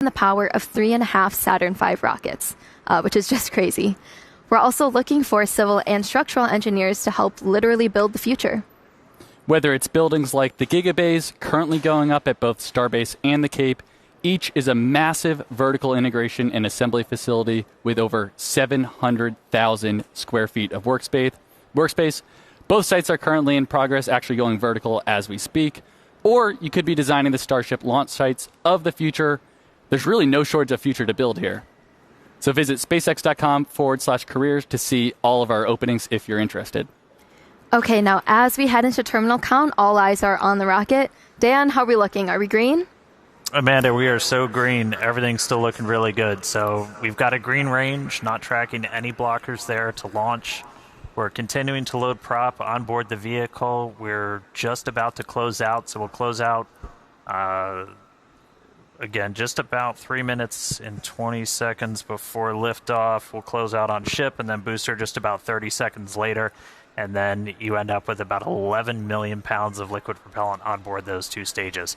the power of 3.5 Saturn V rockets, which is just crazy. We're also looking for civil and structural engineers to help literally build the future. Whether it's buildings like the Gigabays currently going up at both Starbase and the Cape, each is a massive vertical integration and assembly facility with over 700,000 square feet of workspace. Both sites are currently in progress, actually going vertical as we speak. Or you could be designing the Starship launch sites of the future. There's really no shortage of future to build here. So visit spacex.com/careers to see all of our openings if you're interested. Okay, now as we head into terminal count, all eyes are on the rocket. Dan, how are we looking? Are we green? Amanda, we are so green. Everything's still looking really good. So we've got a green range, not tracking any blockers there to launch. We're continuing to load prop on board the vehicle. We're just about to close out, so we'll close out, again, just about 3 minutes and 20 seconds before liftoff. We'll close out on ship, and then booster just about 30 seconds later. And then you end up with about 11 million pounds of liquid propellant on board those two stages.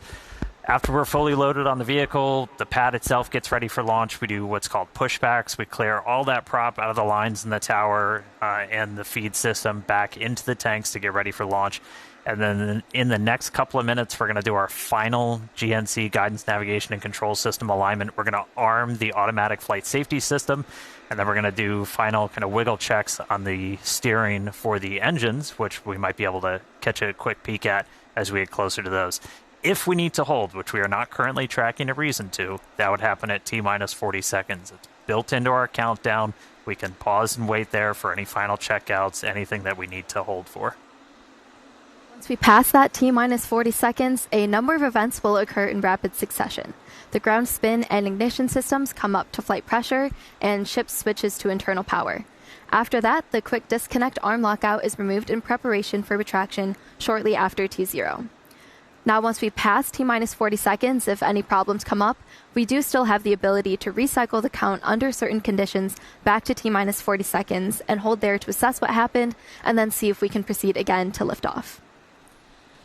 After we're fully loaded on the vehicle, the pad itself gets ready for launch. We do what's called pushbacks. We clear all that prop out of the lines in the tower and the feed system back into the tanks to get ready for launch. And then in the next couple of minutes, we're going to do our final GNC guidance, navigation, and control system alignment. We're going to arm the automatic flight safety system, and then we're going to do final kind of wiggle checks on the steering for the engines, which we might be able to catch a quick peek at as we get closer to those. If we need to hold, which we are not currently tracking a reason to, that would happen at T-minus 40 seconds. It's built into our countdown. We can pause and wait there for any final checkouts, anything that we need to hold for. Once we pass that T-minus 40 seconds, a number of events will occur in rapid succession. The ground spin and ignition systems come up to flight pressure, and ship switches to internal power. After that, the quick disconnect arm lockout is removed in preparation for retraction shortly after T0. Now, once we pass T-minus 40 seconds, if any problems come up, we do still have the ability to recycle the count under certain conditions back to T-minus 40 seconds and hold there to assess what happened and then see if we can proceed again to liftoff.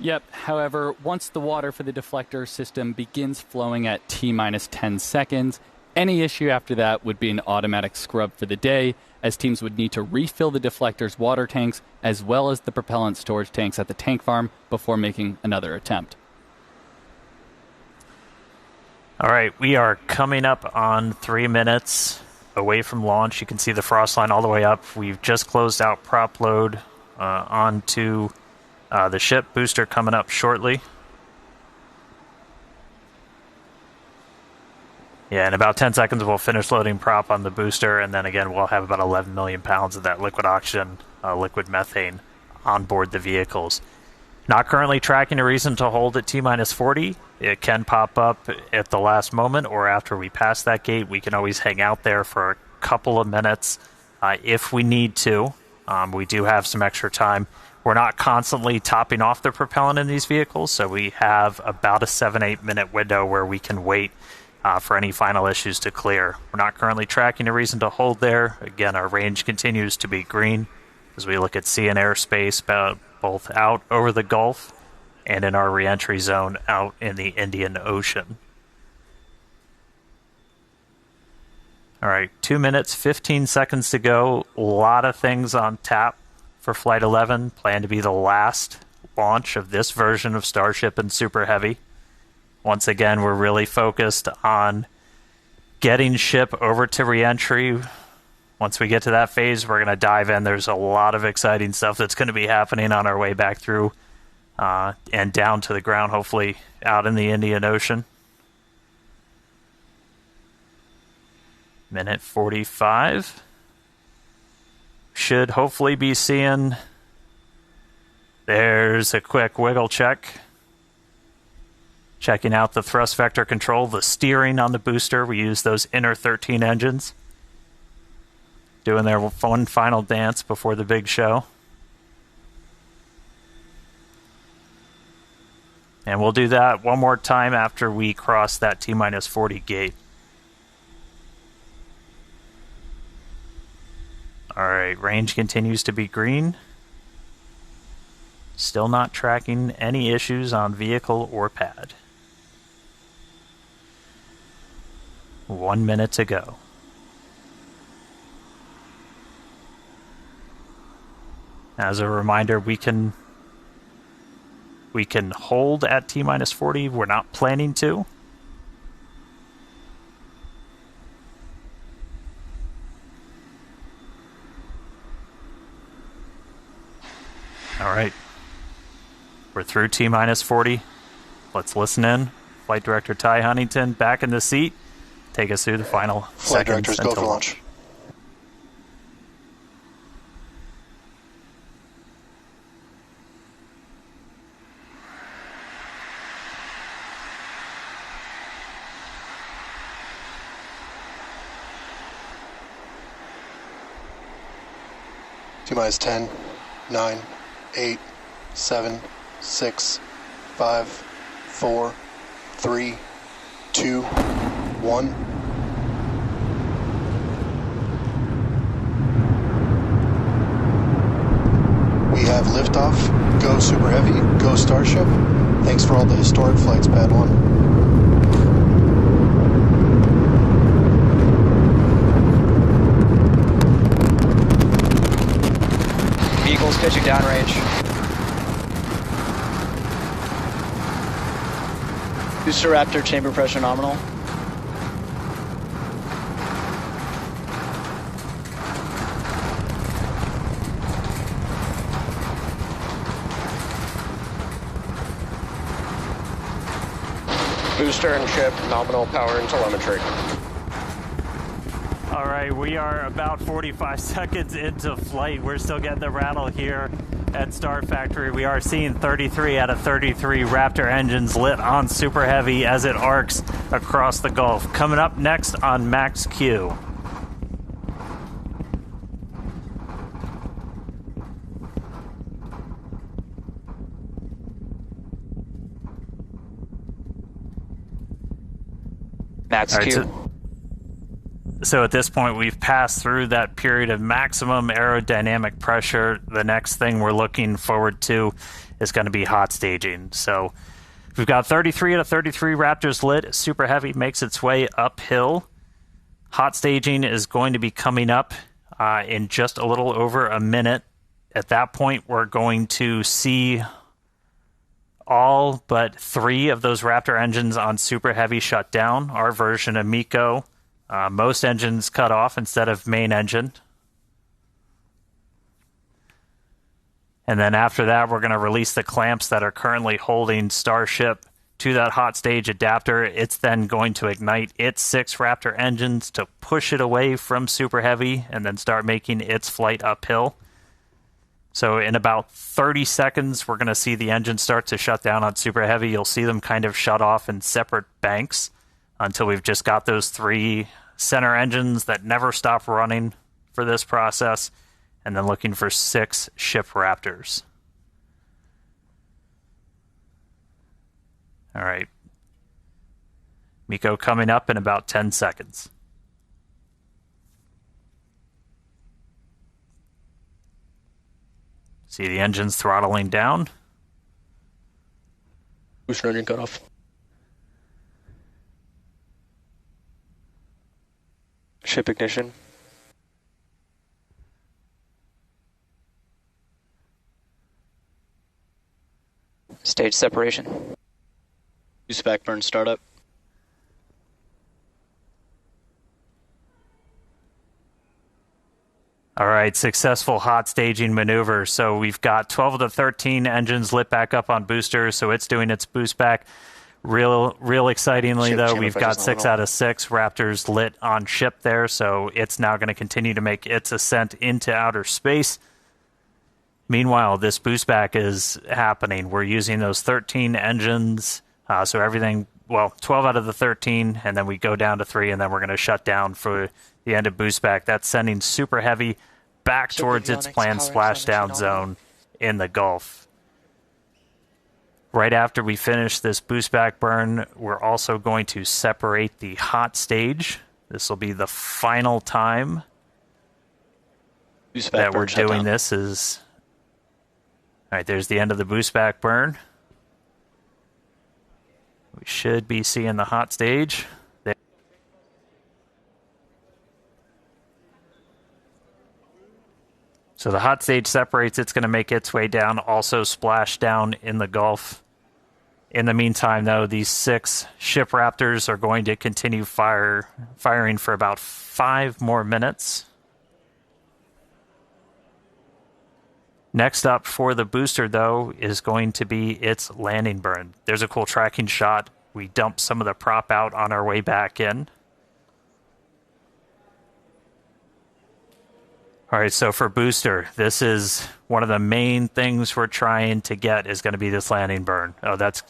Yep, however, once the water for the deflector system begins flowing at T-minus 10 seconds, any issue after that would be an automatic scrub for the day, as teams would need to refill the deflector's water tanks as well as the propellant storage tanks at the tank farm before making another attempt. All right, we are coming up on 3 minutes away from launch. You can see the frost line all the way up. We've just closed out prop load onto the ship. Booster coming up shortly. Yeah, in about 10 seconds, we'll finish loading prop on the booster, and then again, we'll have about 11 million pounds of that liquid oxygen, liquid methane on board the vehicles. Not currently tracking a reason to hold at T-minus 40. It can pop up at the last moment, or after we pass that gate. We can always hang out there for a couple of minutes if we need to. We do have some extra time. We're not constantly topping off the propellant in these vehicles, so we have about a 7-8 minute window where we can wait for any final issues to clear. We're not currently tracking a reason to hold there. Again, our range continues to be green as we look at sea and airspace both out over the Gulf and in our reentry zone out in the Indian Ocean. All right, 2 minutes, 15 seconds to go. A lot of things on tap for Flight 11. Planned to be the last launch of this version of Starship and Super Heavy. Once again, we're really focused on getting ship over to reentry. Once we get to that phase, we're going to dive in. There's a lot of exciting stuff that's going to be happening on our way back through and down to the ground, hopefully out in the Indian Ocean. Minute 45. Should hopefully be seeing... There's a quick wiggle check. Checking out the thrust vector control, the steering on the booster. We use those inner 13 engines. Doing their one final dance before the big show. And we'll do that one more time after we cross that T-minus 40 gate. Alright, range continues to be green. Still not tracking any issues on vehicle or pad. 1 minute to go. As a reminder, we can hold at T-minus 40. We're not planning to. All right. We're through T-minus 40. Let's listen in. Flight Director Ty Huntington back in the seat. Take us through the final Flight seconds Directors, go for launch. T-minus 10, 9, 8, 7, 6, 5, 4, 3, 2, 1. We have liftoff. Go Super Heavy. Go Starship. Thanks for all the historic flights, Pad 1. Vehicles pitching downrange. Booster Raptor chamber pressure nominal. Booster and ship, nominal power and telemetry. All right, we are about 45 seconds into flight. We're still getting the rattle here at Star Factory. We are seeing 33 out of 33 Raptor engines lit on Super Heavy as it arcs across the Gulf. Coming up next on Max Q. Max All right, Q. So at this point, we've passed through that period of maximum aerodynamic pressure. The next thing we're looking forward to is going to be hot staging. So we've got 33 out of 33 Raptors lit. Super Heavy makes its way uphill. Hot staging is going to be coming up in just a little over a minute. At that point, we're going to see all but 3 of those Raptor engines on Super Heavy shut down. Our version of MECO. Most engines cut off instead of main engine. And then after that, we're going to release the clamps that are currently holding Starship to that hot stage adapter. It's then going to ignite its 6 Raptor engines to push it away from Super Heavy and then start making its flight uphill. So in about 30 seconds, we're going to see the engines start to shut down on Super Heavy. You'll see them kind of shut off in separate banks until we've just got those 3 center engines that never stop running for this process, and then looking for 6 ship Raptors. All right. MECO coming up in about 10 seconds. See the engines throttling down. Booster engine cutoff. Ship ignition. Stage separation. Boostback burn startup. All right, successful hot staging maneuver. So we've got 12 of the 13 engines lit back up on boosters, so it's doing its boost back. Real excitingly, though, we've got 6 out of 6 Raptors lit on ship there, so it's now going to continue to make its ascent into outer space. Meanwhile, this boost back is happening. We're using those 13 engines, so everything, 12 out of the 13, and then we go down to 3, and then we're going to shut down for the end of boost back. That's sending Super Heavy back towards its planned splashdown zone in the Gulf. Right after we finish this boost back burn, we're also going to separate the hot stage. This will be the final time that we're doing this. All right, there's the end of the boost back burn. We should be seeing the hot stage. So the hot stage separates. It's going to make its way down, also splash down in the Gulf. In the meantime, though, these 6 ship Raptors are going to continue firing for about 5 more minutes. Next up for the booster, though, is going to be its landing burn. There's a cool tracking shot. We dumped some of the prop out on our way back in. All right, so for booster, this is one of the main things we're trying to get is going to be this landing burn. Oh, that's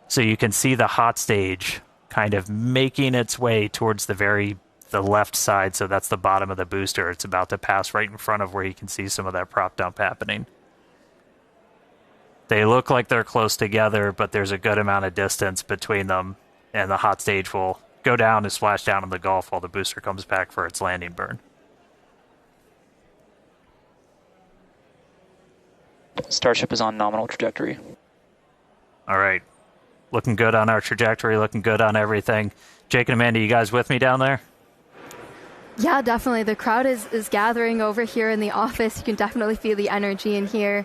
so you can see the hot stage kind of making its way towards the left side. So that's the bottom of the booster. It's about to pass right in front of where you can see some of that prop dump happening. They look like they're close together, but there's a good amount of distance between them, and the hot stage will go down and splash down in the Gulf while the booster comes back for its landing burn. Starship is on nominal trajectory. All right. Looking good on our trajectory, looking good on everything. Jake and Amanda, you guys with me down there? Yeah, definitely. The crowd is gathering over here in the office. You can definitely feel the energy in here.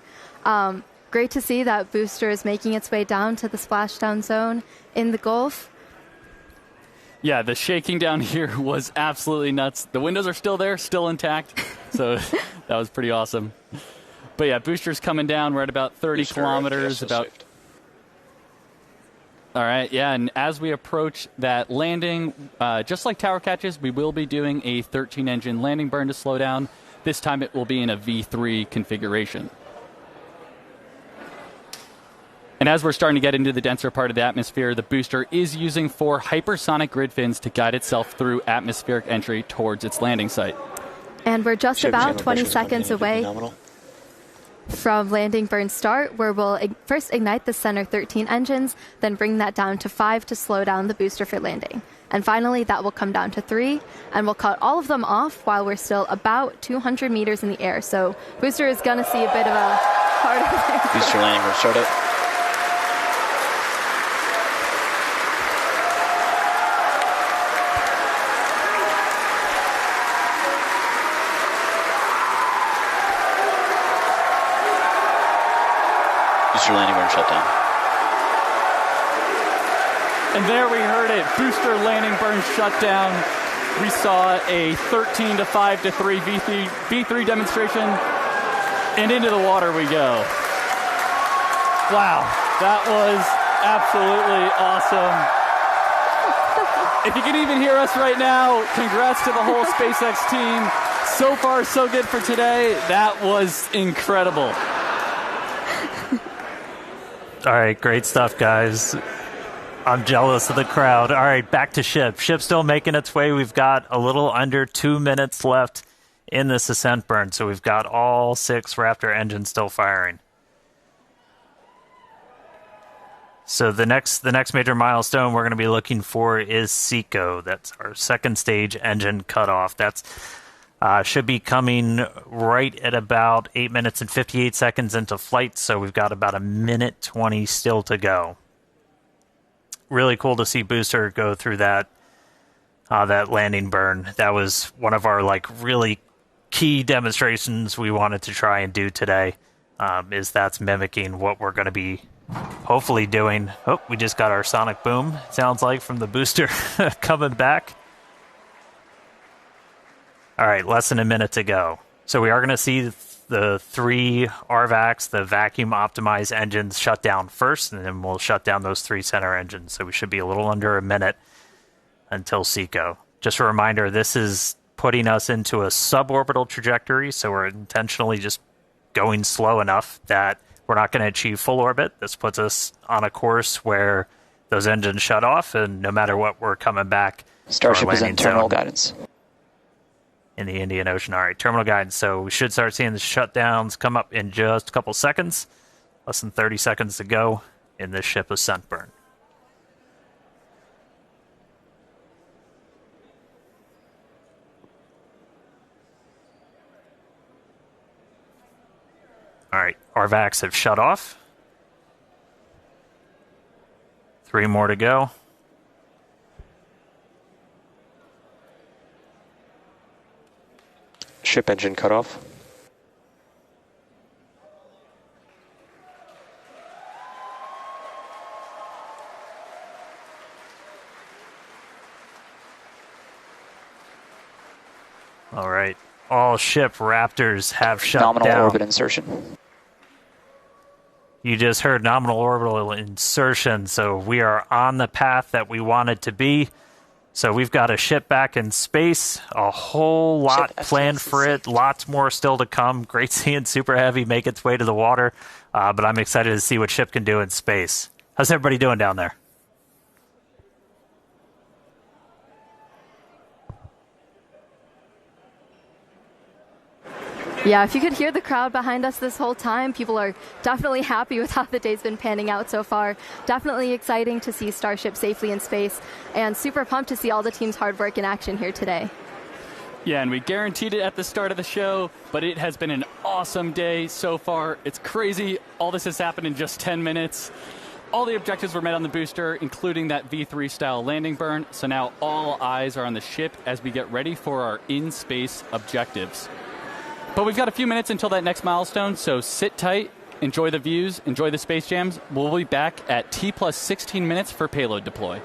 Great to see that booster is making its way down to the splashdown zone in the Gulf. Yeah, the shaking down here was absolutely nuts. The windows are still there, still intact. So that was pretty awesome. But yeah, booster's coming down. We're at about 30 kilometers. All right, yeah, and as we approach that landing, just like tower catches, we will be doing a 13-engine landing burn to slow down. This time it will be in a V3 configuration. And as we're starting to get into the denser part of the atmosphere, the booster is using 4 hypersonic grid fins to guide itself through atmospheric entry towards its landing site. And we're just about 20 seconds away from landing burn start, where we'll first ignite the center 13 engines, then bring that down to 5 to slow down the booster for landing. And finally, that will come down to 3, and we'll cut all of them off while we're still about 200 meters in the air. So booster is going to see a bit of a harder landing. Booster landing burn start up. Booster landing burn shutdown. And there we heard it. Booster landing burn shutdown. We saw a 13 to 5 to 3 V3 demonstration. And into the water we go. Wow, that was absolutely awesome. If you can even hear us right now, congrats to the whole SpaceX team. So far, so good for today. That was incredible. All right, great stuff, guys. I'm jealous of the crowd. All right, back to ship. Ship's still making its way. We've got a little under 2 minutes left in this ascent burn, so we've got all 6 Raptor engines still firing. So the next major milestone we're going to be looking for is SECO. That's our second stage engine cutoff. That's should be coming right at about 8 minutes and 58 seconds into flight, so we've got about 1:20 still to go. Really cool to see Booster go through that landing burn. That was one of our really key demonstrations we wanted to try and do today. That's mimicking what we're going to be hopefully doing. Oh, we just got our sonic boom, sounds like, from the booster coming back. All right, less than a minute to go. So we are going to see the 3 RVACs, the vacuum optimized engines, shut down first, and then we'll shut down those 3 center engines. So we should be a little under a minute until SECO. Just a reminder, this is putting us into a suborbital trajectory, so we're intentionally just going slow enough that we're not going to achieve full orbit. This puts us on a course where those engines shut off, and no matter what, we're coming back. Starship is in terminal guidance. In the Indian Ocean. All right, terminal guidance. So we should start seeing the shutdowns come up in just a couple seconds. Less than 30 seconds to go in this ship ascent burn. All right, RVACs have shut off. 3 more to go. Ship engine cutoff. All right. All ship Raptors have shut Nominal down. orbit insertion. You just heard nominal orbital insertion, so we are on the path that we wanted to be. So we've got a ship back in space, a whole lot planned for it, lots more still to come. Great seeing Super Heavy make its way to the water, but I'm excited to see what ship can do in space. How's everybody doing down there? Yeah, if you could hear the crowd behind us this whole time, people are definitely happy with how the day's been panning out so far. Definitely exciting to see Starship safely in space, and super pumped to see all the team's hard work in action here today. Yeah, and we guaranteed it at the start of the show, but it has been an awesome day so far. It's crazy. All this has happened in just 10 minutes. All the objectives were met on the booster, including that V3 style landing burn. So now all eyes are on the ship as we get ready for our in-space objectives. But we've got a few minutes until that next milestone, so sit tight, enjoy the views, enjoy the space jams. We'll be back at T plus 16 minutes for payload deploy.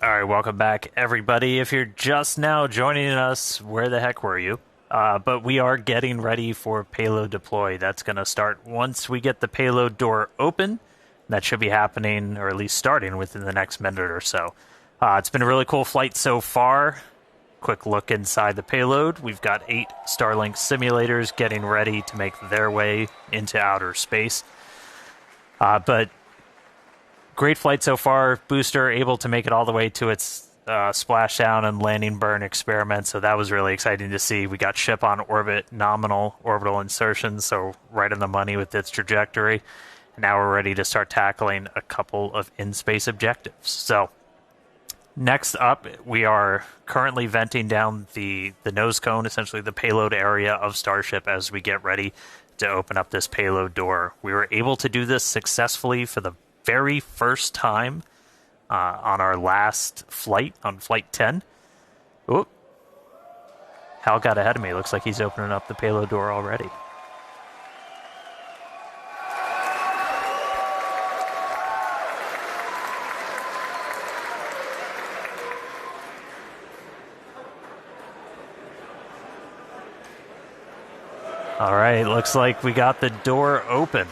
All right, welcome back, everybody. If you're just now joining us, where the heck were you? But we are getting ready for payload deploy. That's going to start once we get the payload door open. That should be happening, or at least starting, within the next minute or so. It's been a really cool flight so far. Quick look inside the payload. We've got 8 Starlink simulators getting ready to make their way into outer space. But great flight so far. Booster able to make it all the way to its splashdown and landing burn experiment, so that was really exciting to see. We got ship on orbit, nominal orbital insertion, so right on the money with its trajectory. Now we're ready to start tackling a couple of in-space objectives. So next up, we are currently venting down the nose cone, essentially the payload area of Starship, as we get ready to open up this payload door. We were able to do this successfully for the very first time on our last flight, on Flight 10. Oop. Hal got ahead of me. Looks like he's opening up the payload door already. All right, looks like we got the door open.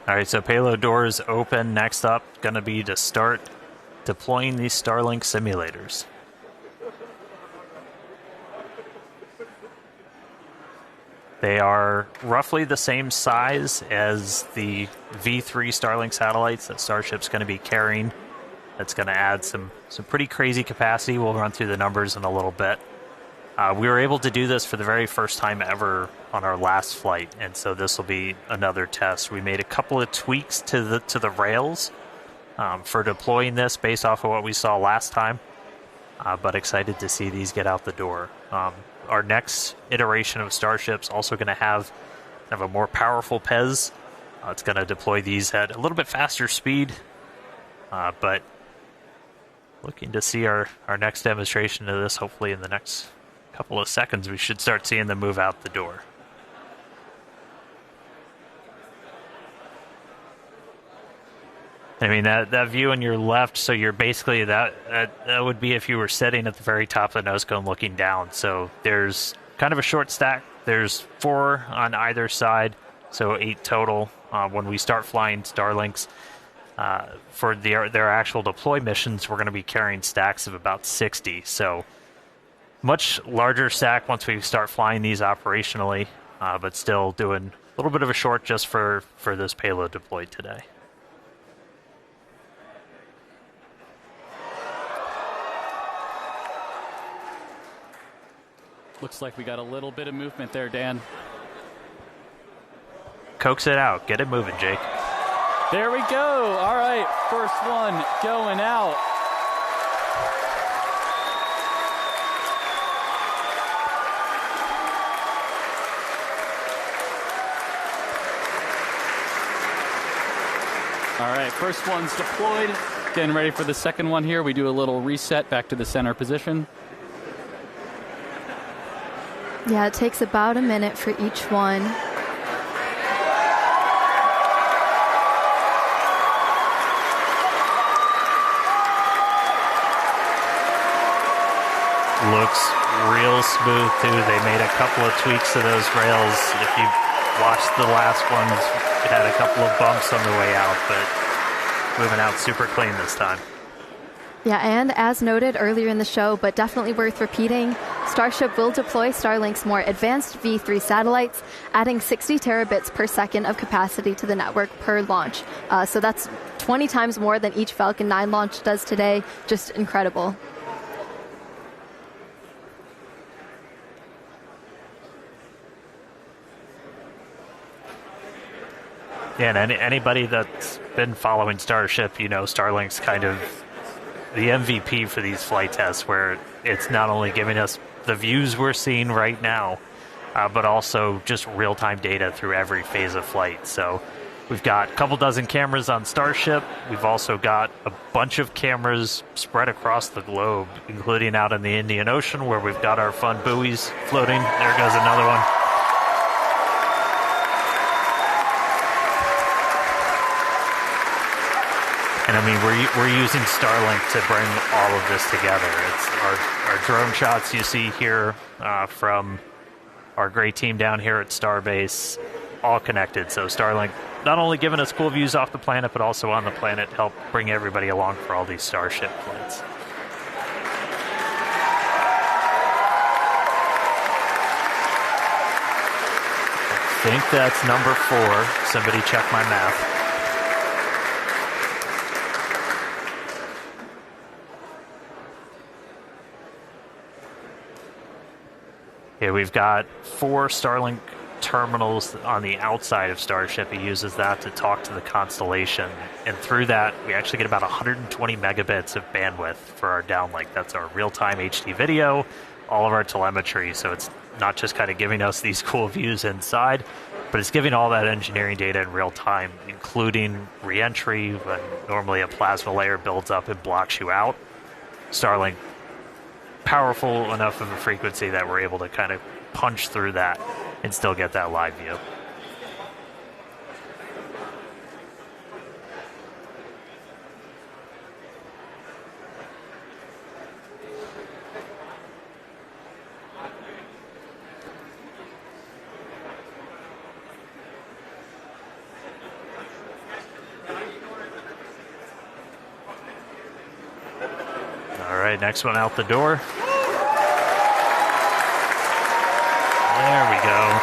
All right, so payload door is open. Next up, going to be to start deploying these Starlink simulators. They are roughly the same size as the V3 Starlink satellites that Starship's going to be carrying. That's going to add some pretty crazy capacity. We'll run through the numbers in a little bit. We were able to do this for the very first time ever on our last flight, and so this will be another test. We made a couple of tweaks to the rails for deploying this based off of what we saw last time, but excited to see these get out the door. Our next iteration of Starship's also going to have kind of a more powerful PEZ. It's going to deploy these at a little bit faster speed, but looking to see our next demonstration of this hopefully in the next couple of seconds. We should start seeing them move out the door. I mean, that view on your left, so you're basically, that would be if you were sitting at the very top of the nose cone looking down. So there's kind of a short stack. There's 4 on either side, so 8 total. When we start flying Starlinks, for their actual deploy missions, we're going to be carrying stacks of about 60. So much larger stack once we start flying these operationally, but still doing a little bit of a short just for this payload deployed today. Looks like we got a little bit of movement there, Dan. Coax it out. Get it moving, Jake. There we go. All right, first one going out. All right, first one's deployed. Getting ready for the second one here. We do a little reset back to the center position. Yeah, it takes about a minute for each one. Looks real smooth, too. They made a couple of tweaks to those rails. If you watched the last ones, it had a couple of bumps on the way out, but moving out super clean this time. Yeah, and as noted earlier in the show, but definitely worth repeating, Starship will deploy Starlink's more advanced V3 satellites, adding 60 terabits per second of capacity to the network per launch. So that's 20 times more than each Falcon 9 launch does today. Just incredible. Yeah, and anybody that's been following Starship, you know, Starlink's kind of the MVP for these flight tests, where it's not only giving us the views we're seeing right now, but also just real-time data through every phase of flight. So We've got a couple dozen cameras on Starship. We've also got a bunch of cameras spread across the globe, including out in the Indian Ocean, where we've got our fun buoys floating. There goes another one. And I mean, we're using Starlink to bring all of this together. It's our drone shots you see here from our great team down here at Starbase, all connected. So Starlink not only giving us cool views off the planet, but also on the planet, help bring everybody along for all these Starship flights. I think that's number 4. Somebody check my math. Yeah, we've got 4 Starlink terminals on the outside of Starship. He uses that to talk to the constellation. And through that, we actually get about 120 megabits of bandwidth for our downlink. That's our real-time HD video, all of our telemetry. So it's not just kind of giving us these cool views inside, but it's giving all that engineering data in real time, including re-entry, when normally a plasma layer builds up and blocks you out. Starlink, powerful enough of a frequency that we're able to kind of punch through that and still get that live view. All right, next one out the door. There we go.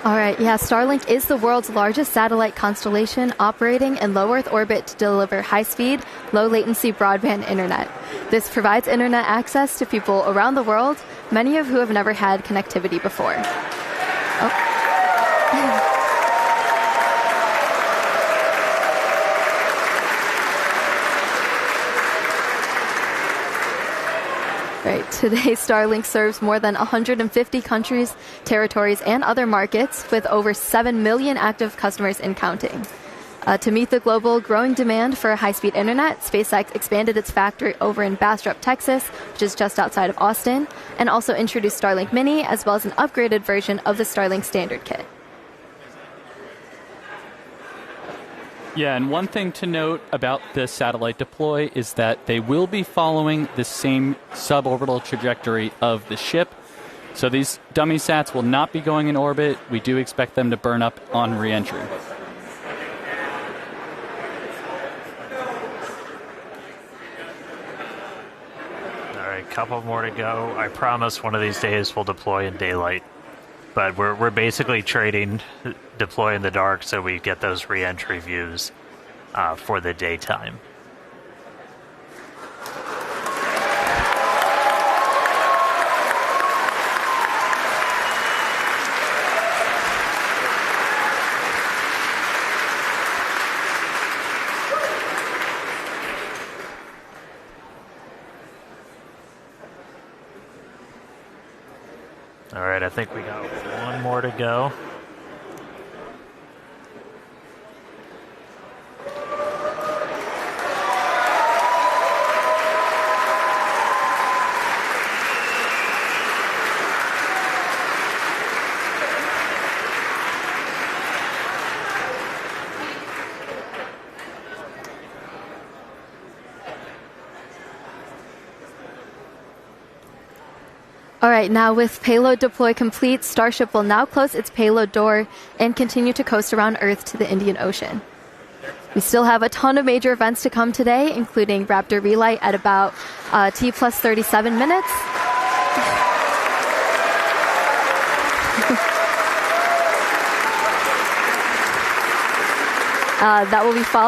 All right, yeah, Starlink is the world's largest satellite constellation operating in low Earth orbit to deliver high-speed, low-latency broadband internet. This provides internet access to people around the world, many of who have never had connectivity before. Oh. Right. Today, Starlink serves more than 150 countries, territories, and other markets, with over 7 million active customers and counting. To meet the global growing demand for high-speed internet, SpaceX expanded its factory over in Bastrop, Texas, which is just outside of Austin, and also introduced Starlink Mini, as well as an upgraded version of the Starlink Standard Kit. Yeah, and one thing to note about this satellite deploy is that they will be following the same suborbital trajectory of the ship. So these dummy sats will not be going in orbit. We do expect them to burn up on re-entry. All right, couple more to go. I promise one of these days we'll deploy in daylight. But we're basically trading deploy in the dark so we get those re-entry views for the daytime. All right, I think we got one more to go. All right, now with payload deploy complete, Starship will now close its payload door and continue to coast around Earth to the Indian Ocean. We still have a ton of major events to come today, including Raptor Relight at about T plus 37 minutes. That will be followed